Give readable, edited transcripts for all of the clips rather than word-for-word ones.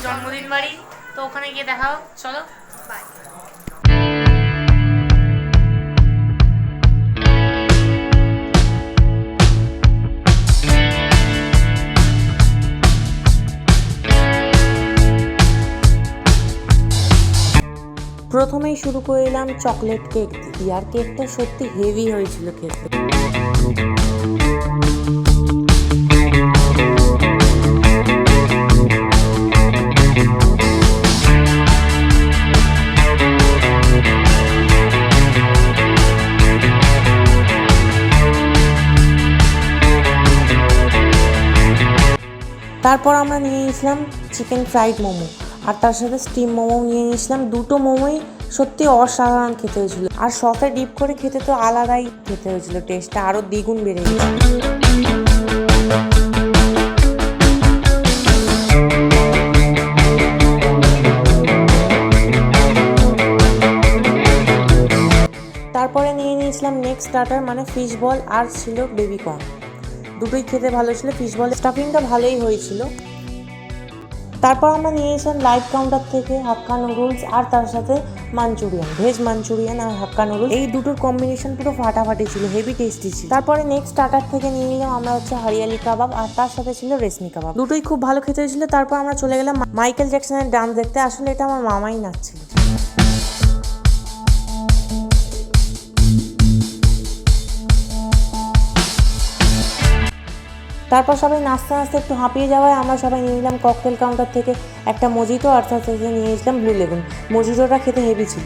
জন্মদিন বাড়ি, তো ওখানে গিয়ে দেখা হোক, চলো বাই। প্রথমেই শুরু করলাম চকলেট কেক দিয়ে, আর কেকটা সত্যি হেভি হয়েছিল খেতে। তারপর আমরা নিয়ে নিয়েছিলাম চিকেন ফ্রাইড মোমো, আর তার সাথে স্টিম মোমো নিয়ে নিয়েছিলাম। দুটো মোমোই সত্যি অসাধারণ খেতে হয়েছিল, আর সসে ডিপ করে খেতে তো আলাদাই খেতে হয়েছিল, টেস্টটা আরও দ্বিগুণ বেড়ে গেছে। তারপরে নিয়ে নিয়েছিলাম নেক্সট স্টার্টার মানে ফিশ বল, আর ছিল বেবি কর্ন। দুটোই খেতে ভালো ছিল, ফিশ বল স্টাফিংটা ভালোই হয়েছিল। তারপর আমরা নিয়েছিলাম লাইট কাউন্টার থেকে হাক্কা নুডলস, আর তার সাথে মাঞ্চুরিয়ান, ভেজ মাঞ্চুরিয়ান আর হাক্কা নুডলস, এই দুটোর কম্বিনেশন পুরো ফাটাফাটি ছিল, হেভি টেস্টি ছিল। তারপরে নেক্সট স্টার্টার থেকে নিয়ে নিলাম আমরা হরিয়ালি কাবাব, আর তার সাথে ছিল রেশমি কাবাব। দুটোই খুব ভালো খেতে হয়েছিল। তারপর আমরা চলে গেলাম মাইকেল জ্যাকসনের ডান্স দেখতে, আসলে এটা আমার মামাই নাচছিল। তারপর সবাই নাচতে নাচতে একটু হাঁপিয়ে যাওয়ায় আমরা সবাই নিয়ে নিলাম ককটেল কাউন্টার থেকে একটা মজিটো, আর তার সাথে নিয়ে নিয়েছিলাম ব্লু লেগুন। মজিটোটা খেতে হেভি ছিল।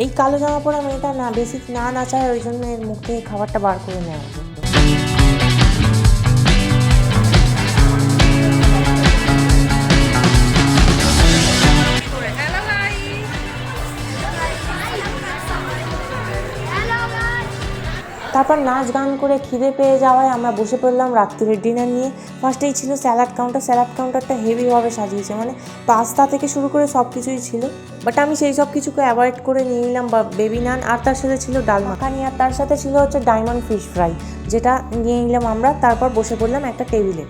এই কালো জামা পরা মেয়েটা না বেশি না নাচায়, ওই জন্য এর মুখ থেকে খাবারটা বার করে নেওয়া হবে। তারপর নাচ গান করে খিদে পেয়ে যাওয়ায় আমরা বসে পড়লাম রাত্রির ডিনার নিয়ে। ফার্স্টেই ছিল স্যালাড কাউন্টার। স্যালাড কাউন্টারটা হেভিভাবে সাজিয়েছে, মানে পাস্তা থেকে শুরু করে সব কিছুই ছিল, বাট আমি সেই সব কিছুকে অ্যাভয়েড করে নিয়ে নিলাম বেবি নান, আর তার সাথে ছিল ডাল মাখানি, আর তার সাথে ছিল হচ্ছে ডায়মন্ড ফিশ ফ্রাই, যেটা নিয়ে নিলাম আমরা। তারপর বসে পড়লাম একটা টেবিলে।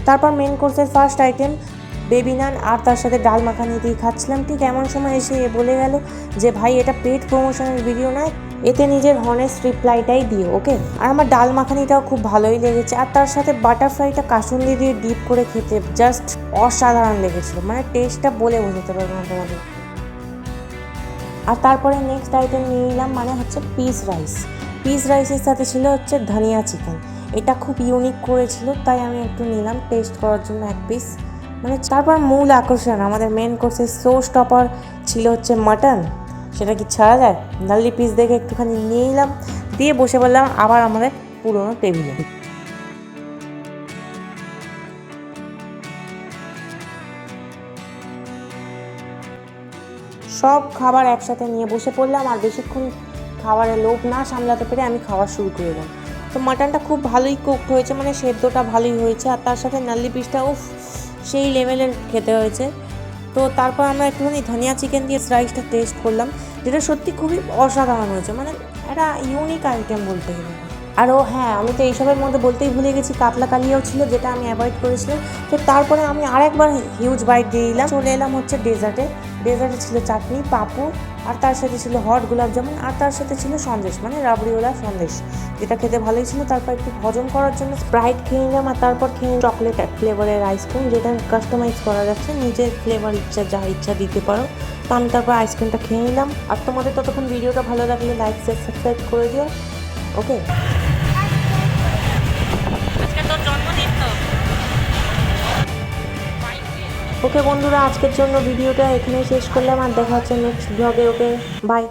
তারপর মেন কোর্সের ফার্স্ট আইটেম বেবি নান, আর তার সাথে ডাল মাখানি দিয়ে খাচ্ছিলাম। ঠিক এমন সময় এসে বলে গেল যে ভাই এটা পেড প্রমোশনের ভিডিও নয়, এতে নিজের হনেস্ট রিপ্লাইটাই দিও, ওকে। আর আমার ডাল মাখানিটাও খুব ভালোই লেগেছে, আর তার সাথে বাটার ফ্রাইটা কাসুন্দি দিয়ে ডিপ করে খেতে জাস্ট অসাধারণ লেগেছিল, মানে টেস্টটা বলে বোঝাতে পারবো না তোমাদের। আর তারপরে নেক্সট আইটেম নিয়ে নিলাম মানে হচ্ছে পিস রাইস। পিস রাইসের সাথে ছিল হচ্ছে ধনিয়া চিকেন, এটা খুব ইউনিক করেছিল, তাই আমি একটু নিলাম টেস্ট করার জন্য এক পিস। মানে তারপর মূল আকর্ষণ আমাদের মেন কোর্সের শো স্টপার ছিল হচ্ছে মাটন, সেটা কি ছাড়া যায়, নাল্লি পিস দেখে একটুখানি নিয়ে নিলাম, দিয়ে বসে পড়লাম আবার আমাদের পুরোনো টেবিলে। সব খাবার একসাথে নিয়ে বসে পড়লাম, আর বেশিক্ষণ খাবারের লোভ না সামলাতে পেরে আমি খাওয়া শুরু করে দিলাম। তো মাটনটা খুব ভালোই কুকড হয়েছে, মানে সেদ্ধটা ভালোই হয়েছে, আর তার সাথে নাল্লি পিসটা সেই লেভেলের খেতে হয়েছে। তো তারপর আমরা একটুখানি ধনিয়া চিকেন দিয়ে রাইসটা টেস্ট করলাম, যেটা সত্যি খুবই অসাধারণ হয়েছে, মানে একটা ইউনিক আইটেম বলতে গেলে। আর হ্যাঁ, আমি তো এইসবের মধ্যে বলতেই ভুলে গেছি, কাতলা কালিয়াও ছিল, যেটা আমি অ্যাভয়েড করেছিলাম। তো তারপরে আমি আরেকবার হিউজ বাইট দিয়ে দিলাম। চলে এলাম হচ্ছে ডেজার্টে ছিল চাটনি, পাঁপড়, আর তার সাথে ছিল হট গোলাপ জামুন, আর তার সাথে ছিল সন্দেশ, মানে রাবড়িওয়ালা সন্দেশ, যেটা খেতে ভালোই ছিল। তারপর একটু হজম করার জন্য স্প্রাইট খেয়ে নিলাম, আর তারপর খেয়ে চকলেট ফ্লেভারের আইসক্রিম, যেটা কাস্টমাইজ করা যাচ্ছে, নিজের ফ্লেভার ইচ্ছা যা ইচ্ছা দিতে পারো। তো আমি তারপর আইসক্রিমটা খেয়ে নিলাম। আর তোমাদের ততক্ষণ ভিডিওটা ভালো লাগলে লাইক শেয়ার সাবস্ক্রাইব করে দিও, ওকে। ওকে বন্ধুরা, আজকের জন্য ভিডিওটা এখানেই শেষ করলাম, আর দেখা হচ্ছে নেক্সট ব্লগে, ওকে বাই।